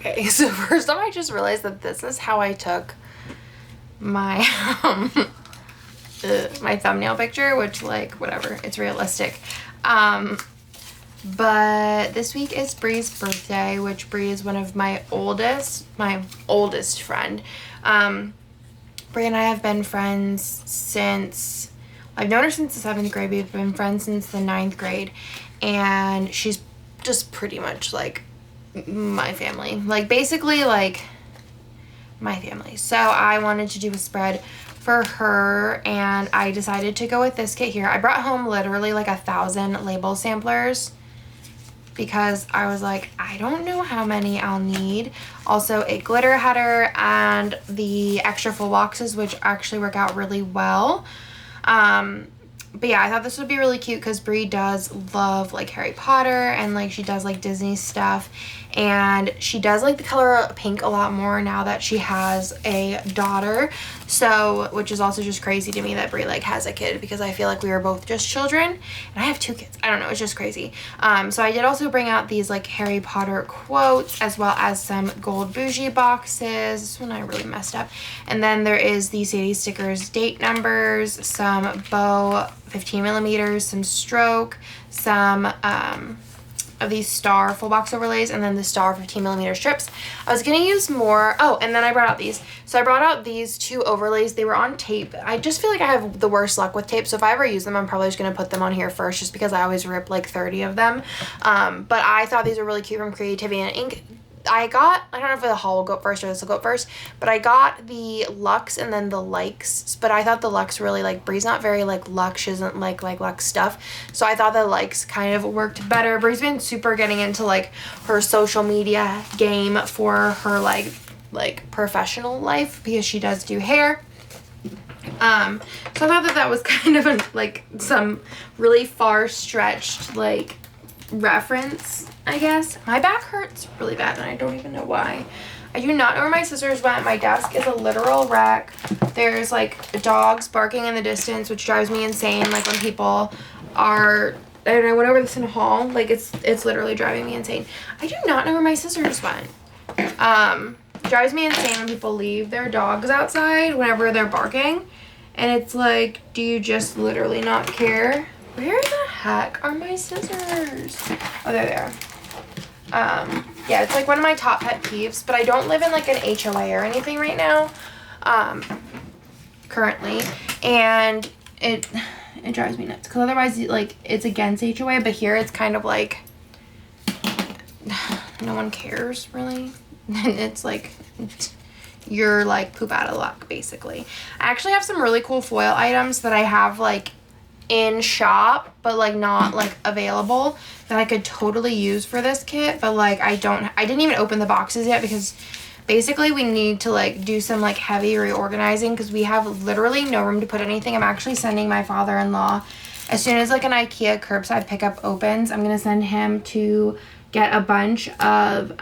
Okay, so first off, I just realized that this is how I took my my thumbnail picture, which, like, whatever, it's realistic. But this week is Bree's birthday, which Bree is one of my oldest friend. Bree and I have been friends since, I've known her since the 7th grade. We've been friends since the 9th grade, and she's just pretty much like my family, like basically like my family. So I wanted to do a spread for her, and I decided to go with this kit here. I brought home literally like 1,000 label samplers because I was like, I don't know how many I'll need. Also a glitter header and the extra full boxes, which actually work out really well. But yeah, I thought this would be really cute because Brie does love like Harry Potter, and like she does like Disney stuff, and she does like the color pink a lot more now that she has a daughter. So, which is also just crazy to me that Brie like has a kid, because I feel like we were both just children, and I have 2 kids. I don't know, it's just crazy. So I did also bring out these like Harry Potter quotes, as well as some gold bougie boxes. This one I really messed up. And then there is the Sadie stickers, date numbers, some bow 15 millimeters, some stroke, some of these star full box overlays, and then the star 15 millimeter strips. I was gonna use more. Oh, and then I brought out these. So I brought out these 2 overlays. They were on tape. I just feel like I have the worst luck with tape, so if I ever use them, I'm probably just gonna put them on here first, just because I always rip like 30 of them. But I thought these were really cute from Creativity and Ink. I don't know if the haul will go first or this will go first, but I got the Luxe and then the Likes, but I thought the Luxe really, like, Bree's not very, like, Luxe. She doesn't like Luxe stuff, so I thought the Likes kind of worked better. Bree's been super getting into, like, her social media game for her, like professional life, because she does do hair. So I thought that was kind of, like, some really far-stretched, like, reference, I guess. My back hurts really bad, and I don't even know why. I do not know where my scissors went. My desk is a literal wreck. There's like dogs barking in the distance, which drives me insane. Like when people are, and I went over this in a haul, like it's literally driving me insane. I do not know where my scissors went. Drives me insane when people leave their dogs outside whenever they're barking, and it's like, do you just literally not care? Where the heck are my scissors? Oh, there they are. Yeah, it's like one of my top pet peeves, but I don't live in like an HOA or anything right now, currently, and it drives me nuts, because otherwise, like, it's against HOA, but here it's kind of like no one cares, really. And it's like, you're like poop out of luck, basically. I actually have some really cool foil items that I have like in shop, but like not like available, that I could totally use for this kit, but like I didn't even open the boxes yet, because basically we need to like do some like heavy reorganizing, because we have literally no room to put anything. I'm actually sending my father-in-law, as soon as like an IKEA curbside pickup opens, I'm gonna send him to get a bunch of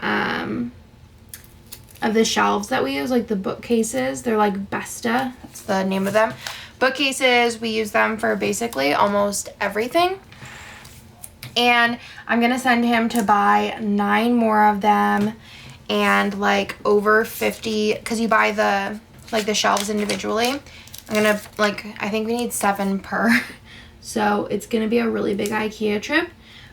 the shelves that we use, like the bookcases. They're like Besta, that's the name of them. Bookcases, we use them for basically almost everything. And I'm gonna send him to buy 9 more of them, and like over 50, because you buy the like the shelves individually. I'm gonna, like, I think we need 7 per. So it's gonna be a really big IKEA trip.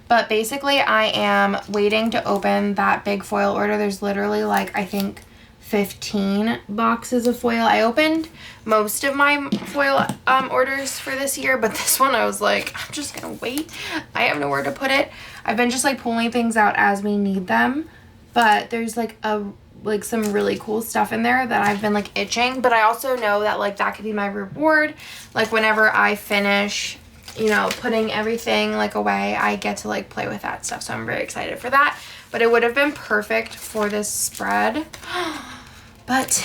But basically I am waiting to open that big foil order. There's literally like, I think 15 boxes of foil. I opened most of my foil orders for this year, but this one I was like, I'm just gonna wait. I have nowhere to put it. I've been just like pulling things out as we need them, but there's like some really cool stuff in there that I've been like itching. But I also know that like that could be my reward. Like whenever I finish, you know, putting everything like away, I get to like play with that stuff. So I'm very excited for that. But it would have been perfect for this spread. But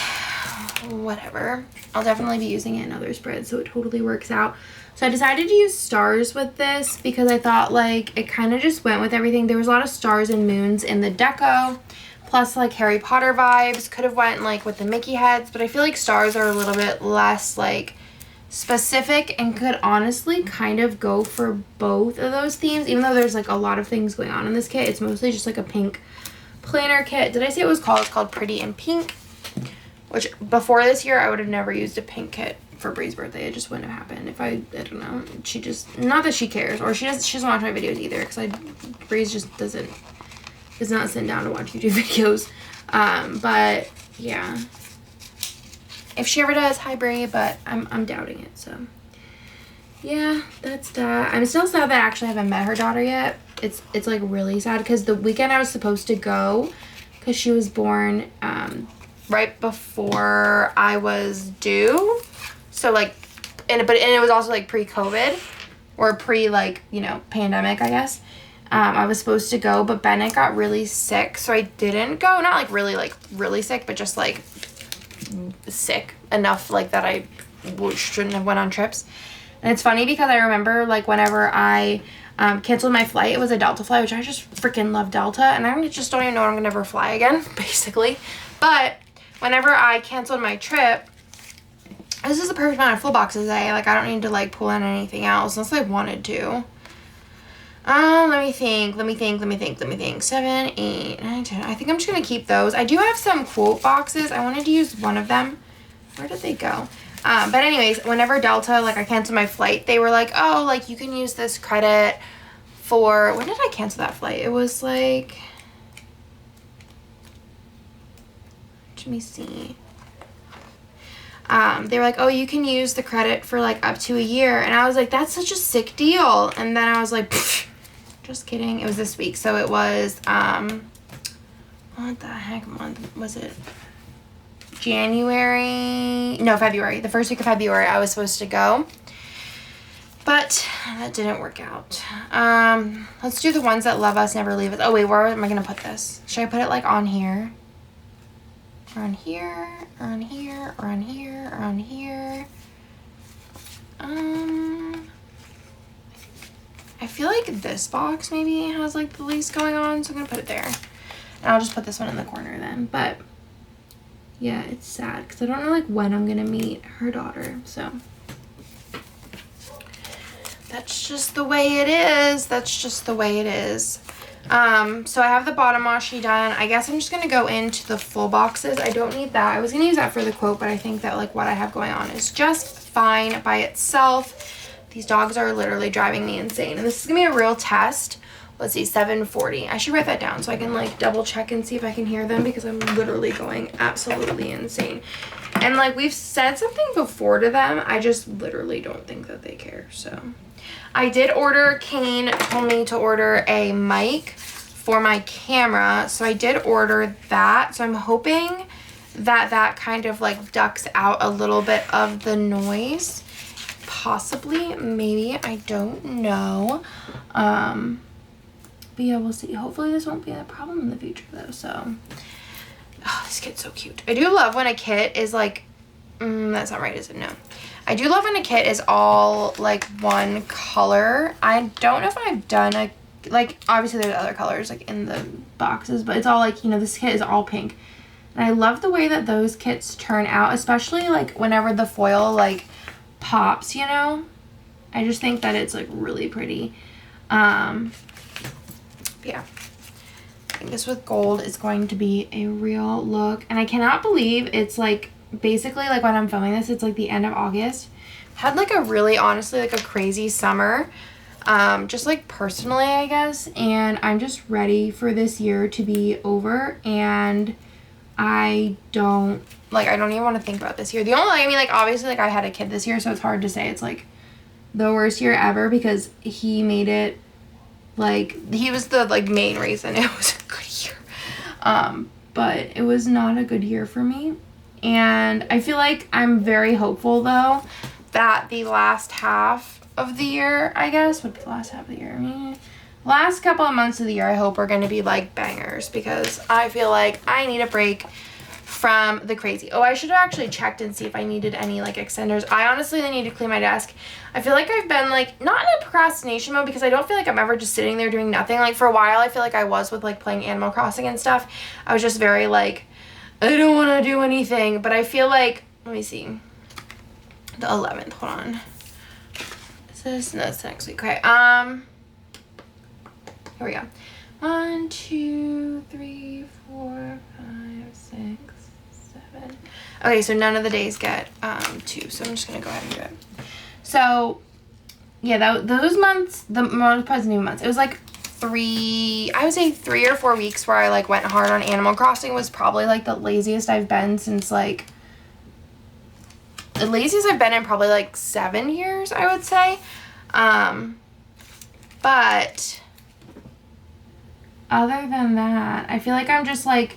whatever. I'll definitely be using it in other spreads, so it totally works out. So I decided to use stars with this because I thought like it kind of just went with everything. There was a lot of stars and moons in the deco, plus like Harry Potter vibes. Could have went like with the Mickey heads, but I feel like stars are a little bit less like specific and could honestly kind of go for both of those themes, even though there's like a lot of things going on in this kit. It's mostly just like a pink planner kit. Did I say it was called? It's called Pretty in Pink, which before this year I would have never used a pink kit for Bree's birthday. It just wouldn't have happened if I don't know. She just, not that she cares, or she doesn't watch my videos either, because Bree's just does not sit down to watch YouTube videos. But yeah, if she ever does, hi Bree, but I'm doubting it. So yeah, that's that. I'm still sad that I actually haven't met her daughter yet. It's like really sad, because the weekend I was supposed to go, because she was born right before I was due. So like, and it was also like pre-COVID, or pre, like, you know, pandemic, I guess. I was supposed to go, but Bennett got really sick, so I didn't go. Not like really sick, but just like sick enough like that I shouldn't have went on trips. And it's funny because I remember like whenever I canceled my flight, it was a Delta flight, which I just freaking love Delta, and I just don't even know when I'm gonna ever fly again, basically. But whenever I canceled my trip, this is the perfect amount of full boxes, eh? Like, I don't need to like pull in anything else unless I wanted to. Let me think. 7, 8, 9, 10. I think I'm just gonna keep those. I do have some quote boxes. I wanted to use one of them. Where did they go? But anyways, whenever Delta, like, I canceled my flight, they were like, oh, like, you can use this credit for, when did I cancel that flight? It was like, let me see. They were like, oh, you can use the credit for like up to a year. And I was like, that's such a sick deal. And then I was like, just kidding. It was this week. So it was, what the heck month was it? February. The first week of February I was supposed to go. But that didn't work out. Let's do the ones that love us, never leave us. Oh wait, where am I going to put this? Should I put it like on here? Or on here, or on here, or on here, or on here. I feel like this box maybe has like the least going on, so I'm gonna put it there. And I'll just put this one in the corner then. But yeah, it's sad because I don't know like when I'm gonna meet her daughter, so that's just the way it is. So I have the bottom washi done. I guess I'm just going to go into the full boxes. I don't need that. I was going to use that for the quote, but I think that like what I have going on is just fine by itself. These dogs are literally driving me insane. And this is going to be a real test. Let's see, 7:40. I should write that down so I can like double check and see if I can hear them, because I'm literally going absolutely insane. And like we've said something before to them, I just literally don't think that they care. So I did order, Kane told me to order a mic for my camera, so I did order that. So I'm hoping that that kind of like ducks out a little bit of the noise, possibly, maybe, I don't know. But yeah, we'll see. Hopefully this won't be a problem in the future though. So oh, this kit's so cute. I do love when a kit is like that's not right, is it? No. I do love when a kit is all like one color. I don't know if I've done a, like, obviously there's other colors like in the boxes, but it's all like, you know, this kit is all pink. And I love the way that those kits turn out, especially like whenever the foil like pops, you know. I just think that it's like really pretty. Yeah. I think this with gold is going to be a real look. And I cannot believe it's like basically like when I'm filming this, it's like the end of August. Had like a really, honestly, like a crazy summer, just like personally, I guess, and I'm just ready for this year to be over. And I don't even want to think about this year. The only, I mean, like obviously like I had a kid this year, so it's hard to say it's like the worst year ever, because he made it, like he was the like main reason it was a good year. But it was not a good year for me. And I feel like I'm very hopeful though that the last half of the year, I guess, what's the last half of the year? I mean, last couple of months of the year, I hope are going to be like bangers, because I feel like I need a break from the crazy. Oh, I should have actually checked and see if I needed any like extenders. I honestly need to clean my desk. I feel like I've been like not in a procrastination mode, because I don't feel like I'm ever just sitting there doing nothing. Like for a while I feel like I was with like playing Animal Crossing and stuff. I was just very like, I don't want to do anything. But I feel like, let me see, the 11th, hold on, is this, no, it's next week. Okay, here we go. 1, 2, 3, 4, 5, 6, 7. Okay, so none of the days get 2, so I'm just gonna go ahead and do it. So yeah, those months, the most positive months, it was like 3, I would say 3 or 4 weeks where I like went hard on Animal Crossing was probably like the laziest I've been since like, the laziest I've been in probably like 7 years, I would say. But other than that, I feel like I'm just like,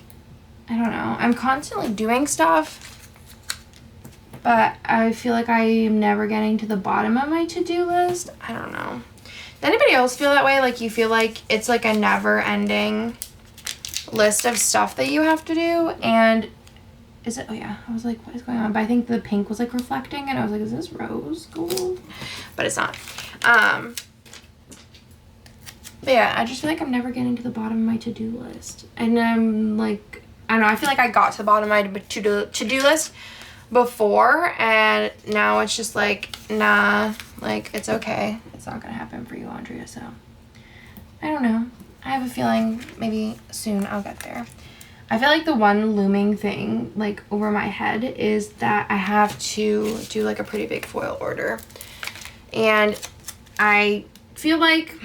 I don't know, I'm constantly doing stuff, but I feel like I am never getting to the bottom of my to-do list. I don't know. Does anybody else feel that way? Like you feel like it's like a never-ending list of stuff that you have to do? And is it, oh yeah, I was like, what is going on? But I think the pink was like reflecting and I was like, is this rose gold? But it's not. But yeah, I just feel like I'm never getting to the bottom of my to-do list. And I'm like, I don't know, I feel like I got to the bottom of my to-do list before, and now it's just like, nah, like, it's okay. It's not gonna happen for you, Andrea, so. I don't know. I have a feeling maybe soon I'll get there. I feel like the one looming thing, like, over my head is that I have to do, like, a pretty big foil order. And I feel like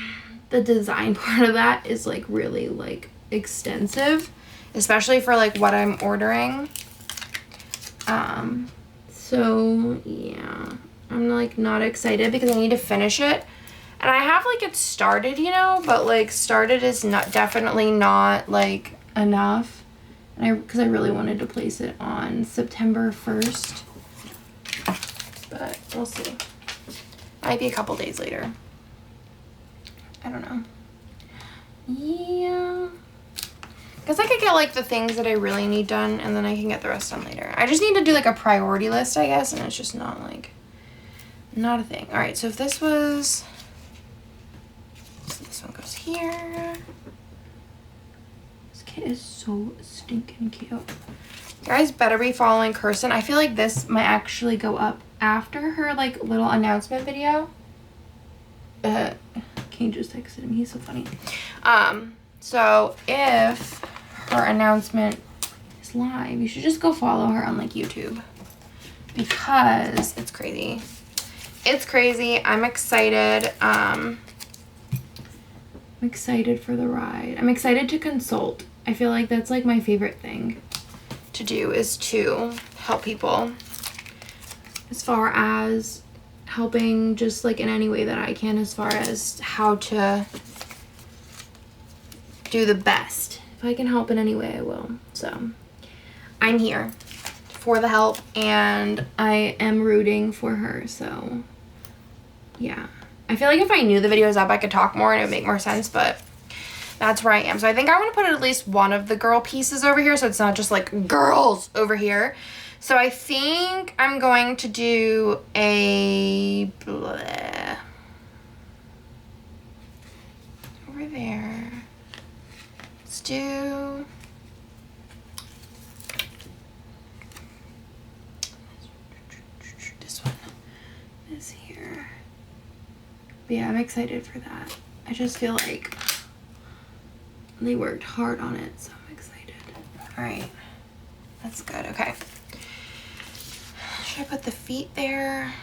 the design part of that is like really like extensive, especially for like what I'm ordering. So yeah, I'm like not excited because I need to finish it, and I have like it started, you know, but like started is not definitely not like enough, and because I really wanted to place it on September 1st, but we'll see. Might be a couple days later. I don't know. Yeah. Because I could get like the things that I really need done and then I can get the rest done later. I just need to do like a priority list, I guess, and it's just not like, not a thing. All right, so if this was, so this one goes here. This kid is so stinking cute. You guys better be following Kirsten. I feel like this might actually go up after her like little announcement video. Kane just texted him. He's so funny. So if her announcement is live, you should just go follow her on like YouTube because it's crazy. It's crazy. I'm excited. I'm excited for the ride. I'm excited to consult. I feel like that's like my favorite thing to do is to help people as far as helping just like in any way that I can as far as how to do the best. If I can help in any way, I will. So I'm here for the help and I am rooting for her. So yeah, I feel like if I knew the video was up, I could talk more and it would make more sense, but that's where I am. So I think I want to put at least one of the girl pieces over here so it's not just like girls over here. So I think I'm going to do a bleh. Over there. Let's do this one is here. But yeah, I'm excited for that. I just feel like they worked hard on it, so I'm excited. All right, that's good. Okay. Should I put the feet there? Or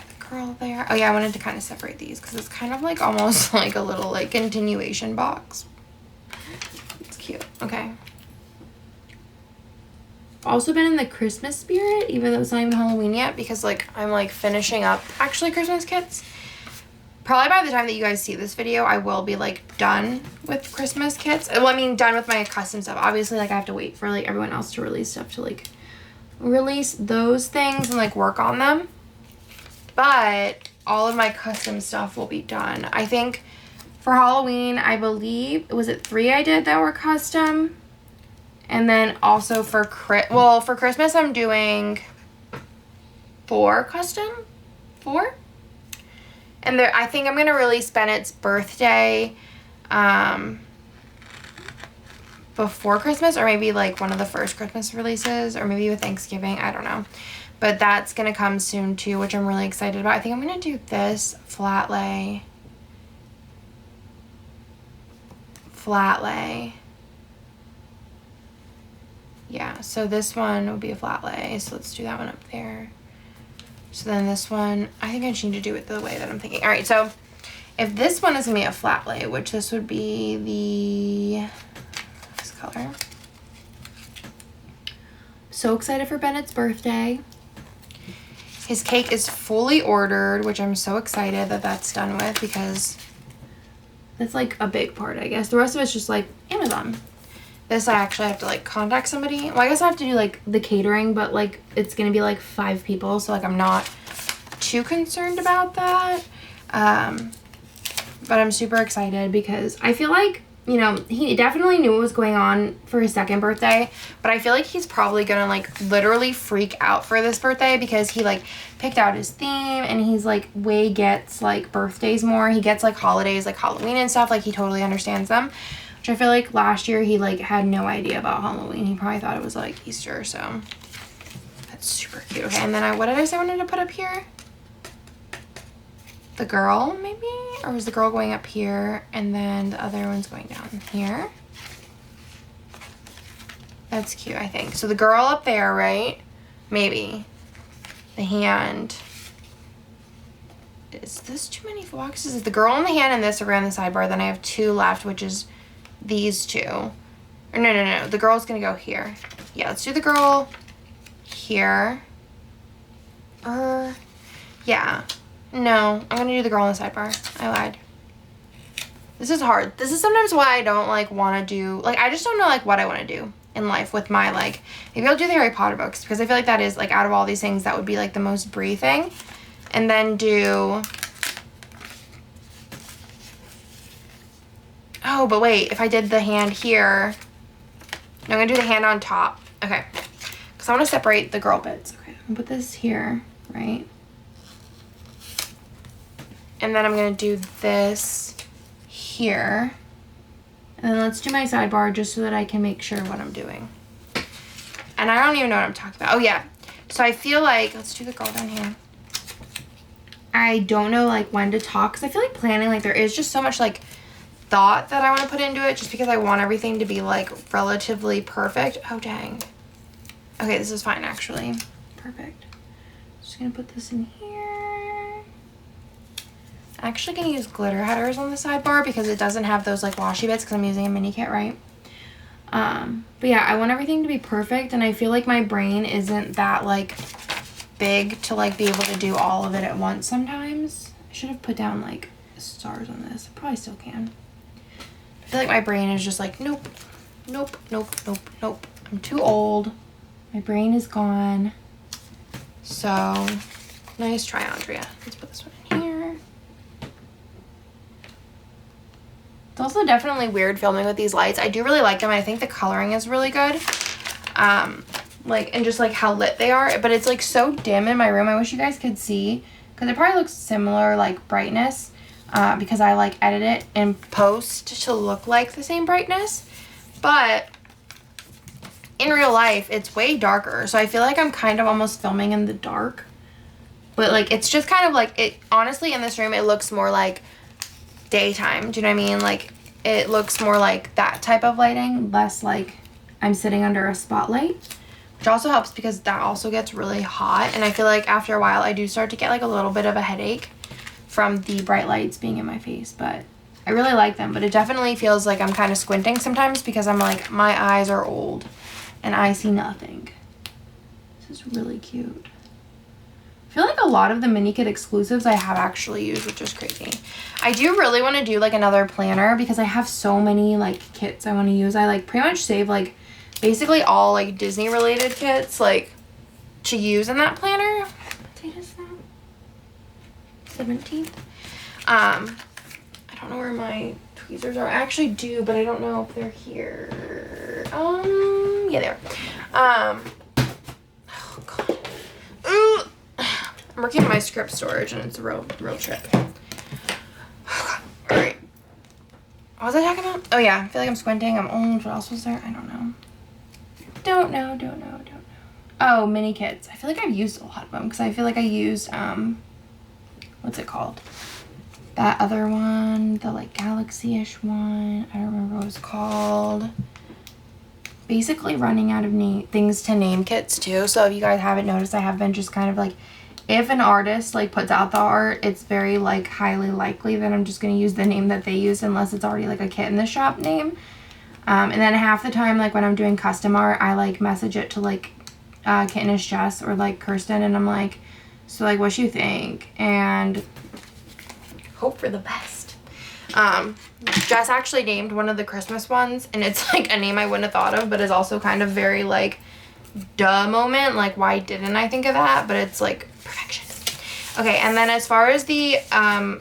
the girl there? Oh yeah, I wanted to kind of separate these because it's kind of like almost like a little like continuation box. It's cute. Okay. Also been in the Christmas spirit, even though it's not even Halloween yet, because like I'm like finishing up actually Christmas kits. Probably by the time that you guys see this video, I will be like done with Christmas kits. Well, I mean done with my custom stuff. Obviously, like I have to wait for like everyone else to release stuff to like release those things and like work on them, but all of my custom stuff will be done. I think for Halloween, I believe, was it 3 I did that were custom? And then also for Christmas, I'm doing 4 custom. 4? And there, I think I'm going to release Bennett's birthday before Christmas, or maybe like one of the first Christmas releases, or maybe with Thanksgiving. I don't know. But that's going to come soon too, which I'm really excited about. I think I'm going to do this flat lay flat lay. Yeah, so this one would be a flat lay. So let's do that one up there. So then this one, I think I just need to do it the way that I'm thinking. All right, so if this one is gonna be a flat lay, which this would be this color. So excited for Bennett's birthday. His cake is fully ordered, which I'm so excited that that's done with because that's like a big part, I guess. The rest of it's just like Amazon. This I actually have to like contact somebody. Well, I guess I have to do like the catering, but like it's gonna be like 5 people, so like I'm not too concerned about that. But I'm super excited because I feel like, you know, he definitely knew what was going on for his 2nd birthday, but I feel like he's probably gonna like literally freak out for this birthday because he like picked out his theme and he's like gets like birthdays more. He gets like holidays like Halloween and stuff, like he totally understands them, which I feel like last year he like had no idea about Halloween. He probably thought it was like Easter, so that's super cute. Okay, and then what did I say I wanted to put up here? The girl, maybe? Or was the girl going up here and then the other one's going down here? That's cute, I think. So the girl up there, right? Maybe. The hand. Is this too many boxes? Is the girl and the hand and this around the sidebar? Then I have 2 left, which is these 2. Or no. The girl's gonna go here. Yeah, let's do the girl here. Yeah. No, I'm gonna do the girl on the sidebar. I lied. This is hard. This is sometimes why I don't like want to do, like I just don't know like what I want to do in life with my like, maybe I'll do the Harry Potter books because I feel like that is like out of all these things that would be like the most Brie thing. And then do, oh but wait, if I did the hand here, no, I'm gonna do the hand on top. Okay, because I want to separate the girl bits. Okay, I'm gonna put this here, right? And then I'm going to do this here. And then let's do my sidebar just so that I can make sure what I'm doing. And I don't even know what I'm talking about. Oh, yeah. So I feel like, let's do the girl down here. I don't know, like, when to talk. Because I feel like planning, like, there is just so much, like, thought that I want to put into it. Just because I want everything to be, like, relatively perfect. Oh, dang. Okay, this is fine, actually. Perfect. Just going to put this in here. I'm actually going to use glitter headers on the sidebar because it doesn't have those like washi bits because I'm using a mini kit, right? But yeah, I want everything to be perfect and I feel like my brain isn't that like big to like be able to do all of it at once sometimes. I should have put down like stars on this. I probably still can. I feel like my brain is just like, nope. I'm too old. My brain is gone. So, nice try, Andrea. Let's put this one in here. It's also definitely weird filming with these lights. I do really like them. I think the coloring is really good. Like, and just like how lit they are. But it's like so dim in my room. I wish you guys could see. Because it probably looks similar like brightness. Because I like edit it in post to look like the same brightness. But in real life, it's way darker. So I feel like I'm kind of almost filming in the dark. But like, it's just kind of like, it honestly in this room, it looks more like daytime. Do you know what I mean? Like it looks more like that type of lighting, less like I'm sitting under a spotlight, which also helps because that also gets really hot. And I feel like after a while I do start to get like a little bit of a headache from the bright lights being in my face, but I really like them. But it definitely feels like I'm kind of squinting sometimes because I'm like, my eyes are old and I see nothing. This is really cute. I feel like a lot of the mini kit exclusives I have actually used, which is crazy. I do really want to do like another planner because I have so many like kits I want to use. I like pretty much save like basically all like Disney related kits like to use in that planner. What date is that? 17th. I don't know where my tweezers are. I actually do, but I don't know if they're here. Yeah, they are. Oh god. Ooh. I'm working on my script storage and it's a real trip. Alright. What was I talking about? Oh yeah, I feel like I'm squinting. I'm old. What else was there? I don't know. Don't know. Oh, mini kits. I feel like I've used a lot of them because I feel like I used, what's it called? that other one, the like galaxy-ish one, I don't remember what it was called. Basically running out of things to name kits too. So if you guys haven't noticed, I have been just kind of like, if an artist like puts out the art, it's very like highly likely that I'm just going to use the name that they use unless it's already like a kit in the shop name. And then half the time, like when I'm doing custom art, I like message it to like Kittenish Jess or like Kirsten, and I'm like, so like what you think, and hope for the best. Jess actually named one of the Christmas ones, and it's like a name I wouldn't have thought of, but is also kind of very like duh moment, like why didn't I think of that? But it's like perfection. Okay, and then as far as the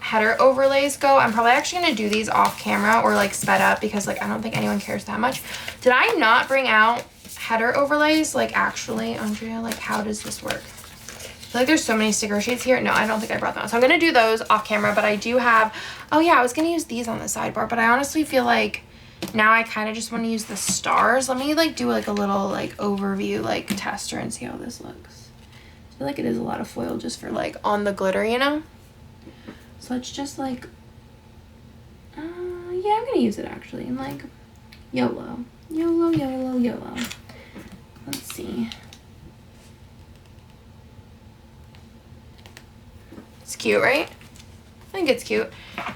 header overlays go, I'm probably actually going to do these off camera or like sped up because like I don't think anyone cares that much. Did I not bring out header overlays? Like actually, Andrea, like how does this work? I feel like there's so many sticker sheets here. No, I don't think I brought them out. So I'm going to do those off camera, but I do have, oh yeah, I was going to use these on the sidebar, but I honestly feel like now I kind of just want to use the stars. Let me like do like a little like overview like tester and see how this looks. I feel like it is a lot of foil just for like on the glitter, you know? So let's just like, yeah, I'm gonna use it actually in like YOLO. YOLO, YOLO, YOLO. Let's see. It's cute, right? I think it's cute.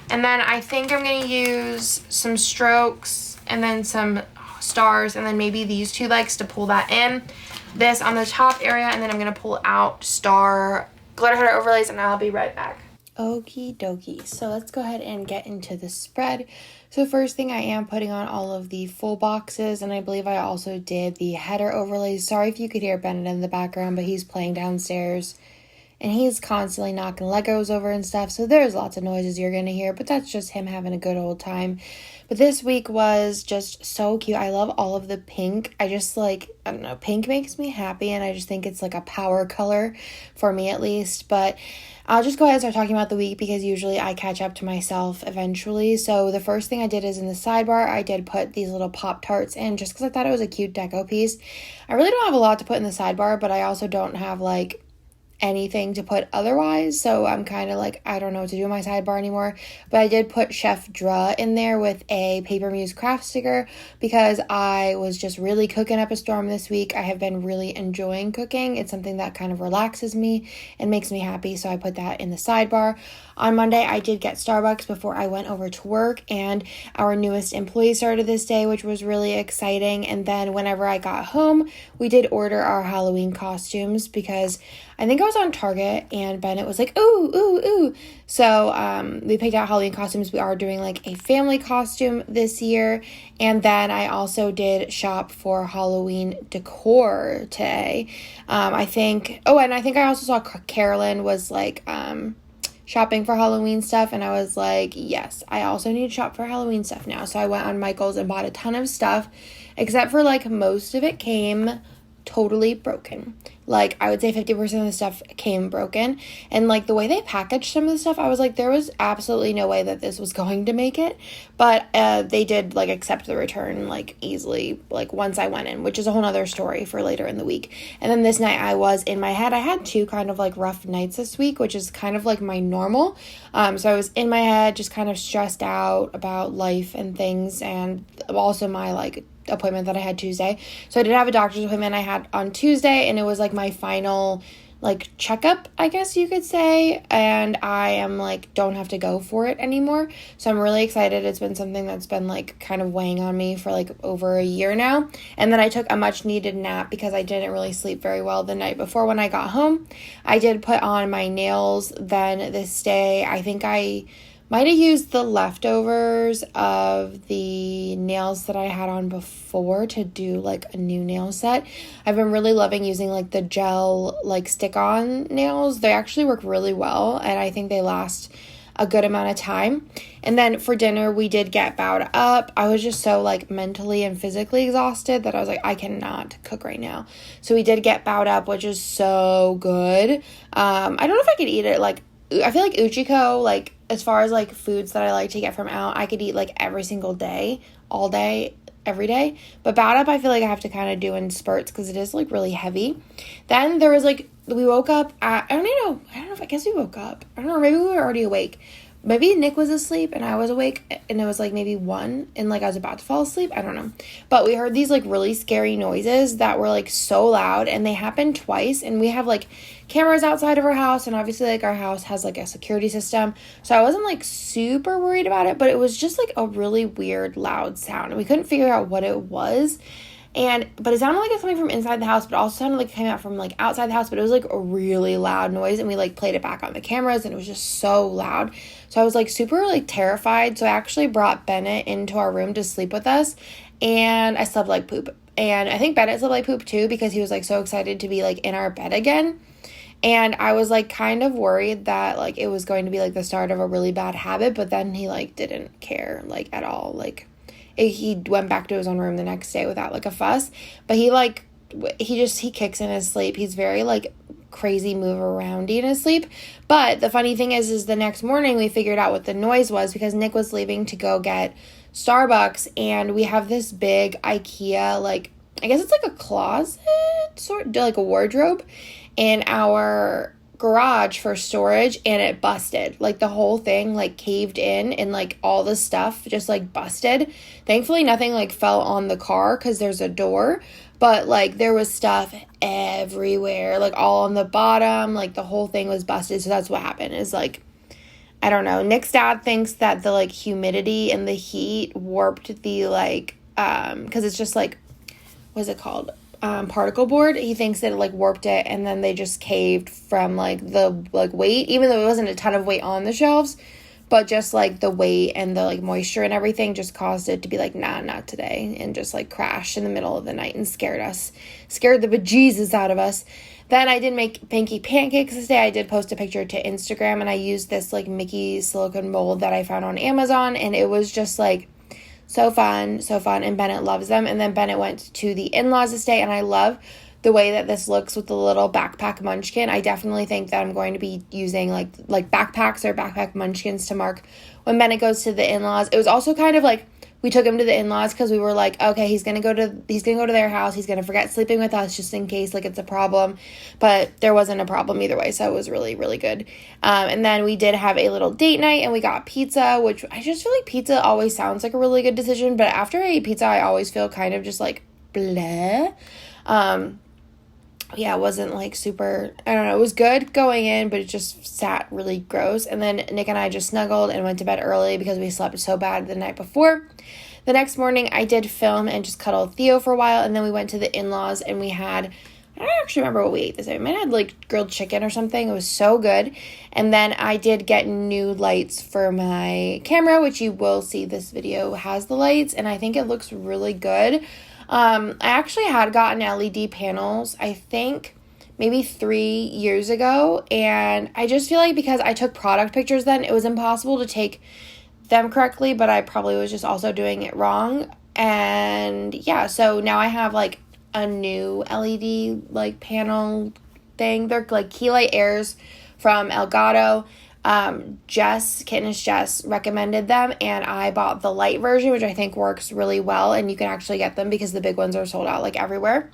And then I think I'm gonna use some strokes and then some stars and then maybe these two legs to pull that in. This on the top area, and then I'm going to pull out star glitter header overlays, and I'll be right back. Okie dokie. So let's go ahead and get into the spread. So first thing, I am putting on all of the full boxes, and I believe I also did the header overlays. Sorry if you could hear Bennett in the background, but he's playing downstairs, and he's constantly knocking Legos over and stuff, so there's lots of noises you're going to hear, but that's just him having a good old time. But this week was just so cute. I love all of the pink. I just like, I don't know, pink makes me happy, and I just think it's like a power color for me at least. But I'll just go ahead and start talking about the week because usually I catch up to myself eventually. So the first thing I did is in the sidebar, I did put these little Pop-Tarts in just because I thought it was a cute deco piece. I really don't have a lot to put in the sidebar, but I also don't have like anything to put otherwise, so I'm kind of like, I don't know what to do in my sidebar anymore. But I did put Chef Dra in there with a Paper Muse craft sticker because I was just really cooking up a storm this week. I have been really enjoying cooking. It's something that kind of relaxes me and makes me happy, so I put that in the sidebar. On Monday, I did get Starbucks before I went over to work, and our newest employee started this day, which was really exciting. And then whenever I got home, we did order our Halloween costumes because I think I was on Target and Bennett was like, ooh, ooh, ooh. So we picked out Halloween costumes. We are doing like a family costume this year. And then I also did shop for Halloween decor today. I think I also saw Carolyn was like, shopping for Halloween stuff, and I was like, yes, I also need to shop for Halloween stuff now. So I went on Michael's and bought a ton of stuff, except for like most of it came totally broken. Like I would say 50% of the stuff came broken, and like the way they packaged some of the stuff, I was like, there was absolutely no way that this was going to make it. But they did like accept the return like easily, like once I went in, which is a whole nother story for later in the week. And then this night I was in my head. I had two kind of like rough nights this week, which is kind of like my normal. So I was in my head, just kind of stressed out about life and things, and also my like appointment that I had Tuesday. So I did have a doctor's appointment I had on Tuesday, and it was like my final like checkup, I guess you could say, and I am like don't have to go for it anymore. So I'm really excited. It's been something that's been like kind of weighing on me for like over a year now. And then I took a much needed nap because I didn't really sleep very well the night before when I got home. I did put on my nails then this day. I think I might have used the leftovers of the nails that I had on before to do like a new nail set. I've been really loving using like the gel like stick-on nails. They actually work really well, and I think they last a good amount of time. And then for dinner, we did get bowed up. I was just so like mentally and physically exhausted that I was like, I cannot cook right now. So we did get bowed up, which is so good. I don't know if I could eat it. Like, I feel like Uchiko, like, as far as, like, foods that I like to get from out, I could eat, like, every single day, all day, every day. But Bowed Up, I feel like I have to kind of do in spurts because it is, like, really heavy. Then there was, like, we woke up at, I don't know, I guess we woke up. I don't know, maybe we were already awake. maybe Nick was asleep and I was awake, and it was like maybe 1 and like I was about to fall asleep. I don't know. But we heard these like really scary noises that were like so loud, and they happened twice. And we have like cameras outside of our house, and obviously like our house has like a security system. So I wasn't like super worried about it, but it was just like a really weird loud sound, and we couldn't figure out what it was. But it sounded like it was coming from inside the house, but also sounded like it came out from like outside the house, but it was like a really loud noise, and we like played it back on the cameras, and it was just so loud. So I was like super like terrified. So I actually brought Bennett into our room to sleep with us, and I slept like poop. And I think Bennett slept like poop too, because he was like so excited to be like in our bed again. And I was like kind of worried that like it was going to be like the start of a really bad habit, but then he like didn't care like at all. Like he went back to his own room the next day without like a fuss. But he kicks in his sleep. He's very like crazy move around in his sleep. But the funny thing is the next morning we figured out what the noise was, because Nick was leaving to go get Starbucks, and we have this big IKEA, like I guess it's like a closet sort, like a wardrobe in our garage for storage, and it busted. Like the whole thing like caved in, and like all the stuff just like busted. Thankfully nothing like fell on the car because there's a door, but like there was stuff everywhere, like all on the bottom, like the whole thing was busted. So that's what happened, is like, I don't know, Nick's dad thinks that the like humidity and the heat warped the like because it's just like, what's it called, particle board. He thinks that it like warped it, and then they just caved from like the like weight, even though it wasn't a ton of weight on the shelves, but just like the weight and the like moisture and everything just caused it to be like, nah, not today, and just like crashed in the middle of the night and scared the bejesus out of us. Then I did make Pinky pancakes this day. I did post a picture to Instagram, and I used this like Mickey silicone mold that I found on Amazon, and it was just like so fun, and Bennett loves them. And then Bennett went to the in-laws this day, and I love the way that this looks with the little backpack munchkin. I definitely think that I'm going to be using like backpacks or backpack munchkins to mark when Bennett goes to the in-laws. It was also kind of like we took him to the in-laws because we were like, okay, he's gonna go to their house. He's gonna forget sleeping with us just in case like it's a problem, but there wasn't a problem either way, so it was really, really good. And then we did have a little date night, and we got pizza, which I just feel like pizza always sounds like a really good decision, but after I eat pizza, I always feel kind of just like bleh. Yeah, it wasn't like super, I don't know, it was good going in, but it just sat really gross. And then Nick and I just snuggled and went to bed early because we slept so bad the night before. The next morning I did film and just cuddled Theo for a while, and then we went to the in-laws, and we had, I don't actually remember what we ate this day. We might have had like grilled chicken or something. It was so good. And then I did get new lights for my camera, which you will see this video has the lights, and I think it looks really good. I actually had gotten LED panels, I think maybe 3 years ago, and I just feel like because I took product pictures then, it was impossible to take them correctly, but I probably was just also doing it wrong. And yeah, so now I have like a new LED like panel thing. They're like key light airs from Elgato. Jess recommended them, and I bought the light version, which I think works really well, and you can actually get them because the big ones are sold out like everywhere,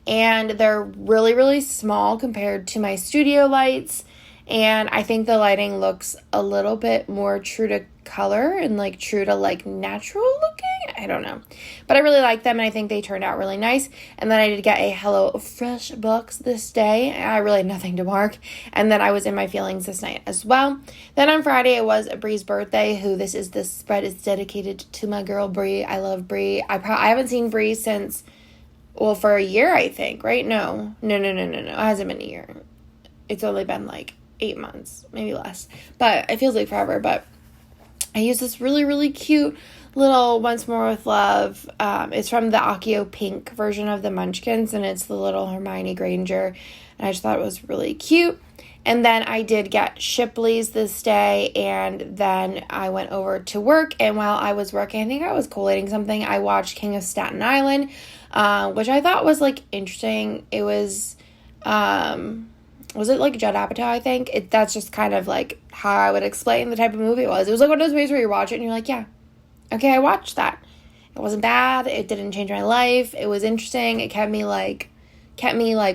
and they're really, really small compared to my studio lights, and I think the lighting looks a little bit more true to color and like true to like natural looking. I don't know, but I really like them, and I think they turned out really nice. And then I did get a Hello Fresh box this day. I really had nothing to mark, and then I was in my feelings this night as well. Then on Friday it was Bree's birthday, who this spread is dedicated to my girl Bree. I love Bree. I haven't seen Bree since, well, for a year, I think, right? No, it hasn't been a year. It's only been like 8 months, maybe less, but it feels like forever. But I use this really, really cute little Once More With Love. It's from the Accio Pink version of the Munchkins, and it's the little Hermione Granger, and I just thought it was really cute. And then I did get Shipley's this day, and then I went over to work, and while I was working, I think I was collating something, I watched King of Staten Island, which I thought was like interesting. It was it like Judd Apatow, I think? That's just kind of like how I would explain the type of movie it was. It was like one of those movies where you watch it and you're like, yeah, okay, I watched that. It wasn't bad. It didn't change my life. It was interesting. It kept me like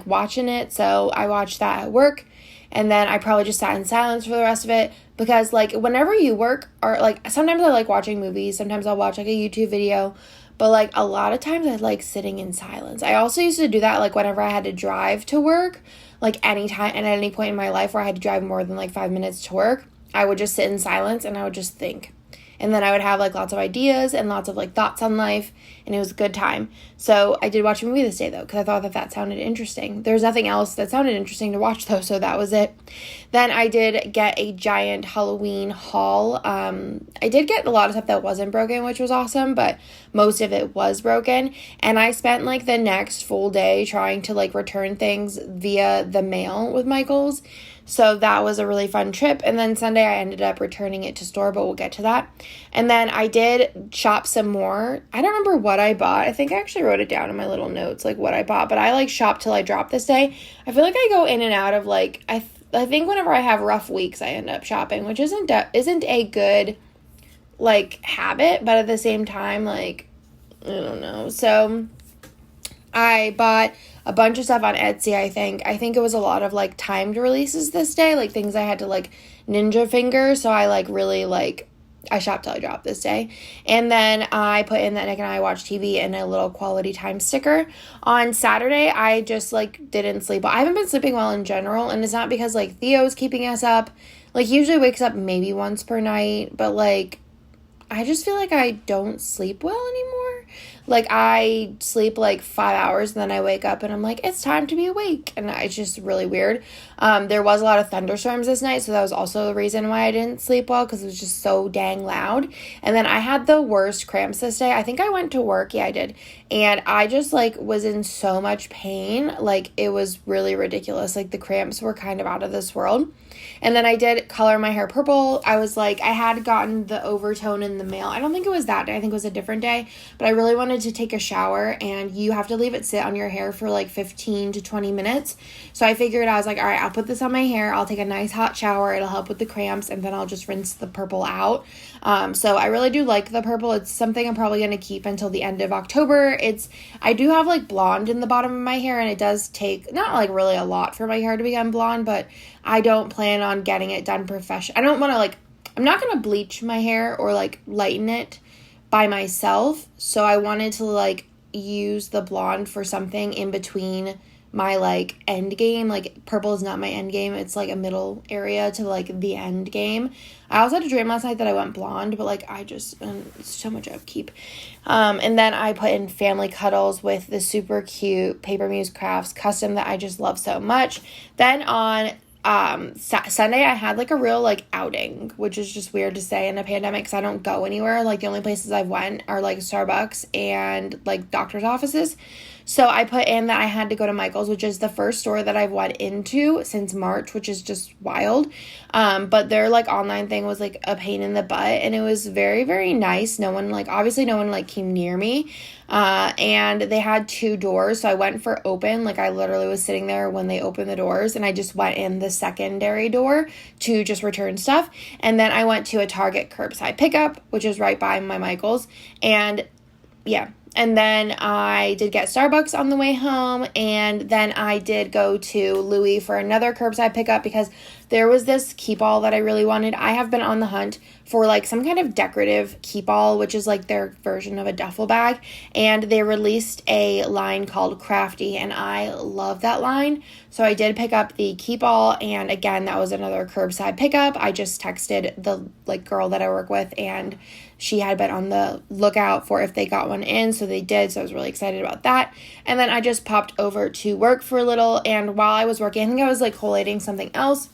watching it. So I watched that at work. and then I probably just sat in silence for the rest of it, because like whenever you work, or like sometimes I like watching movies, sometimes I'll watch like a YouTube video, but like a lot of times I like sitting in silence. I also used to do that like whenever I had to drive to work, like anytime and at any point in my life where I had to drive more than like 5 minutes to work, I would just sit in silence and I would just think. And then I would have like lots of ideas and lots of like thoughts on life, and it was a good time. So I did watch a movie this day though, because I thought that sounded interesting. There's nothing else that sounded interesting to watch though, so that was it. Then I did get a giant Halloween haul. I did get a lot of stuff that wasn't broken, which was awesome, but most of it was broken. And I spent like the next full day trying to like return things via the mail with Michaels. So that was a really fun trip. And then Sunday I ended up returning it to store, but we'll get to that. And then I did shop some more. I don't remember what I bought. I think I actually wrote it down in my little notes, like what I bought. But I like shopped till I dropped this day. I feel like I go in and out of like, I think whenever I have rough weeks, I end up shopping, which isn't a good like habit, but at the same time, like, I don't know. So I bought a bunch of stuff on Etsy, I think. I think it was a lot of, like, timed releases this day, like, things I had to, like, ninja finger, so I, like, really, like, I shopped till I dropped this day. And then I put in that Nick and I watch TV and a little quality time sticker. On Saturday, I just, like, didn't sleep well. I haven't been sleeping well in general, and it's not because, like, Theo's keeping us up. Like, he usually wakes up maybe once per night, but, like, I just feel like I don't sleep well anymore. Like, I sleep like 5 hours and then I wake up and I'm like, it's time to be awake. And it's just really weird. There was a lot of thunderstorms this night, so that was also the reason why I didn't sleep well, because it was just so dang loud. And then I had the worst cramps this day. I think I went to work. Yeah, I did. And I just like was in so much pain. Like, it was really ridiculous. Like, the cramps were kind of out of this world. And then I did color my hair purple. I was like, I had gotten the overtone in the mail. I don't think it was that day. I think it was a different day. But I really wanted to take a shower, and you have to leave it sit on your hair for like 15 to 20 minutes. So I figured, I was like, all right, I'll put this on my hair. I'll take a nice hot shower. It'll help with the cramps, and then I'll just rinse the purple out. So I really do like the purple. It's something I'm probably going to keep until the end of October. I do have like blonde in the bottom of my hair, and it does take not like really a lot for my hair to become blonde, but I don't plan on getting it done professionally. I don't want to like, I'm not going to bleach my hair or like lighten it by myself. So I wanted to like use the blonde for something in between my like end game. Like, purple is not my end game. It's like a middle area to like the end game. I also had a dream last night that I went blonde, but like I just, it's so much upkeep. And then I put in family cuddles with the super cute Paper Muse Crafts custom that I just love so much. Then on Sunday I had like a real like outing, which is just weird to say in a pandemic because I don't go anywhere. Like, the only places I've went are like Starbucks and like doctor's offices. So I put in that I had to go to Michael's, which is the first store that I've went into since March, which is just wild. But their like online thing was like a pain in the butt, and it was very, very nice. Obviously no one like came near me. And they had 2 doors. So I went for open. Like, I literally was sitting there when they opened the doors, and I just went in the secondary door to just return stuff. And then I went to a Target curbside pickup, which is right by my Michael's. And yeah. And then I did get Starbucks on the way home, and then I did go to Louis for another curbside pickup because there was this Keepall that I really wanted. I have been on the hunt for like some kind of decorative Keepall, which is like their version of a duffel bag, and they released a line called Crafty, and I love that line. So I did pick up the Keepall, and again, that was another curbside pickup. I just texted the like girl that I work with, and she had been on the lookout for if they got one in, so they did, so I was really excited about that. And then I just popped over to work for a little, and while I was working, I think I was like collating something else.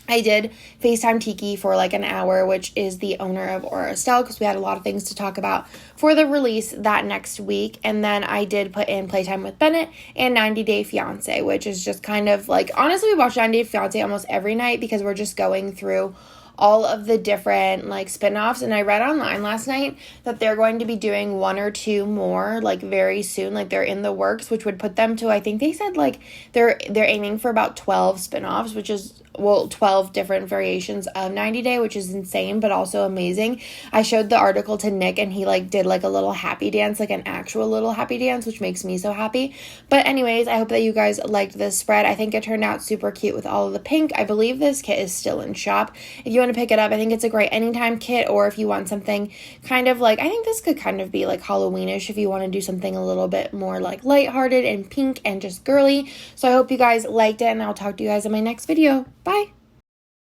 I did FaceTime Tiki for like an hour, which is the owner of Aura Estelle, because we had a lot of things to talk about for the release that next week. And then I did put in Playtime with Bennett and 90 Day Fiancé, which is just kind of like, honestly, we watch 90 Day Fiancé almost every night because we're just going through all of the different like spin-offs. And I read online last night that they're going to be doing 1 or 2 more like very soon, like they're in the works, which would put them to, I think they said like they're aiming for about 12 spin-offs, which is 12 different variations of 90 Day, which is insane but also amazing. I showed the article to Nick and he like did like a little happy dance, like an actual little happy dance, which makes me so happy. But anyways, I hope that you guys liked this spread. I think it turned out super cute with all of the pink. I believe this kit is still in shop. If you want to pick it up, I think it's a great anytime kit, or if you want something kind of like, I think this could kind of be like Halloweenish if you want to do something a little bit more like lighthearted and pink and just girly. So I hope you guys liked it, and I'll talk to you guys in my next video. Bye!